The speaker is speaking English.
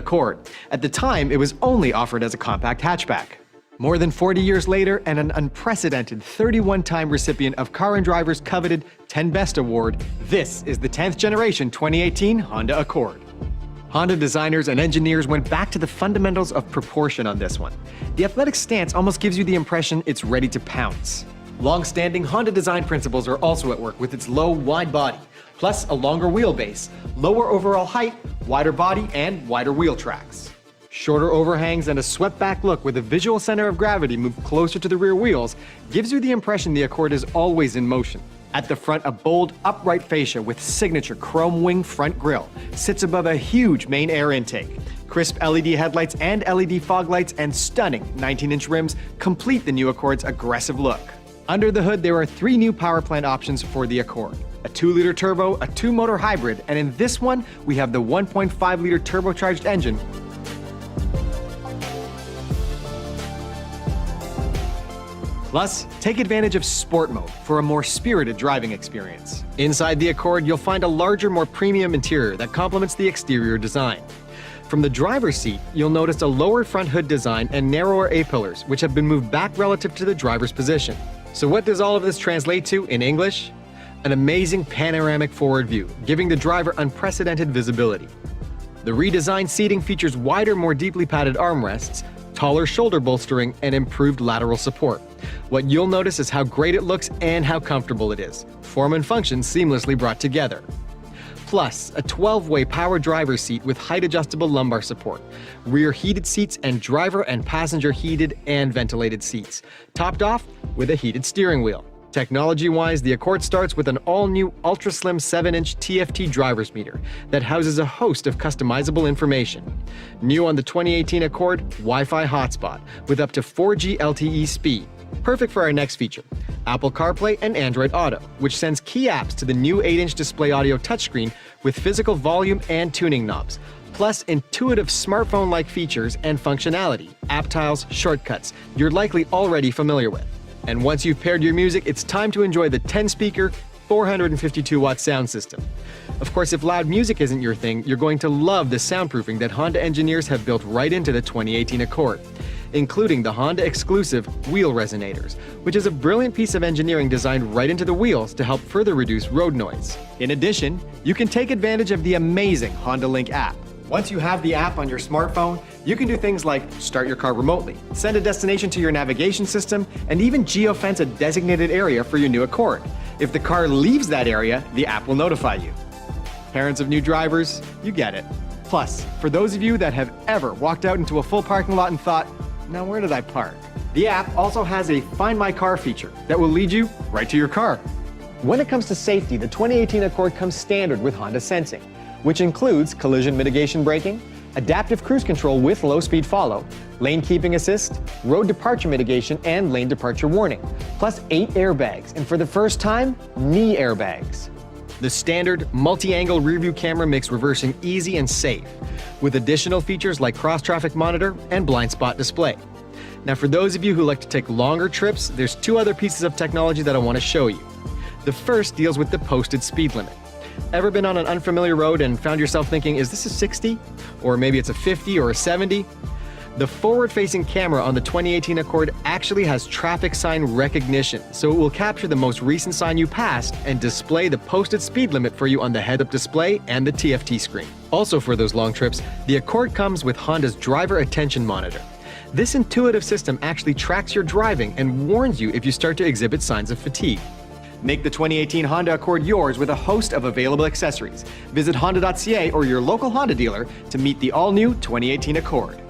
Accord. At the time, it was only offered as a compact hatchback. More than 40 years later, and an unprecedented 31-time recipient of Car and Driver's coveted 10 Best Award, this is the 10th generation 2018 Honda Accord. Honda designers and engineers went back to the fundamentals of proportion on this one. The athletic stance almost gives you the impression it's ready to pounce. Long-standing Honda design principles are also at work with its low, wide body, plus a longer wheelbase, lower overall height, wider body, and wider wheel tracks. Shorter overhangs and a swept-back look with the visual center of gravity moved closer to the rear wheels gives you the impression the Accord is always in motion. At the front, a bold, upright fascia with signature chrome wing front grille sits above a huge main air intake. Crisp LED headlights and LED fog lights and stunning 19-inch rims complete the new Accord's aggressive look. Under the hood, there are 3 new power plant options for the Accord: a 2-liter turbo, a 2-motor hybrid, and in this one, we have the 1.5-liter turbocharged engine. Plus, take advantage of Sport Mode for a more spirited driving experience. Inside the Accord, you'll find a larger, more premium interior that complements the exterior design. From the driver's seat, you'll notice a lower front hood design and narrower A-pillars, which have been moved back relative to the driver's position. So what does all of this translate to in English? An amazing panoramic forward view, giving the driver unprecedented visibility. The redesigned seating features wider, more deeply padded armrests, taller shoulder bolstering, and improved lateral support. What you'll notice is how great it looks and how comfortable it is. Form and function seamlessly brought together. Plus, a 12-way power driver's seat with height-adjustable lumbar support, rear heated seats, and driver and passenger heated and ventilated seats, topped off with a heated steering wheel. Technology-wise, the Accord starts with an all-new ultra-slim 7-inch TFT driver's meter that houses a host of customizable information. New on the 2018 Accord, Wi-Fi hotspot with up to 4G LTE speed. Perfect for our next feature, Apple CarPlay and Android Auto, which sends key apps to the new 8-inch display audio touchscreen with physical volume and tuning knobs, plus intuitive smartphone-like features and functionality, app tiles, shortcuts you're likely already familiar with. And once you've paired your music, it's time to enjoy the 10-speaker, 452-watt sound system. Of course, if loud music isn't your thing, you're going to love the soundproofing that Honda engineers have built right into the 2018 Accord, including the Honda-exclusive wheel resonators, which is a brilliant piece of engineering designed right into the wheels to help further reduce road noise. In addition, you can take advantage of the amazing Honda Link app. Once you have the app on your smartphone, you can do things like start your car remotely, send a destination to your navigation system, and even geofence a designated area for your new Accord. If the car leaves that area, the app will notify you. Parents of new drivers, you get it. Plus, for those of you that have ever walked out into a full parking lot and thought, now where did I park? The app also has a Find My Car feature that will lead you right to your car. When it comes to safety, the 2018 Accord comes standard with Honda Sensing, which includes collision mitigation braking, adaptive cruise control with low-speed follow, lane keeping assist, road departure mitigation, and lane departure warning, plus 8 airbags, and for the first time, knee airbags. The standard multi-angle rearview camera makes reversing easy and safe, with additional features like cross-traffic monitor and blind spot display. Now, for those of you who like to take longer trips, there's 2 other pieces of technology that I want to show you. The first deals with the posted speed limit. Ever been on an unfamiliar road and found yourself thinking, is this a 60? Or maybe it's a 50 or a 70? The forward-facing camera on the 2018 Accord actually has traffic sign recognition, so it will capture the most recent sign you passed and display the posted speed limit for you on the head-up display and the TFT screen. Also for those long trips, the Accord comes with Honda's Driver Attention Monitor. This intuitive system actually tracks your driving and warns you if you start to exhibit signs of fatigue. Make the 2018 Honda Accord yours with a host of available accessories. Visit honda.ca or your local Honda dealer to meet the all-new 2018 Accord.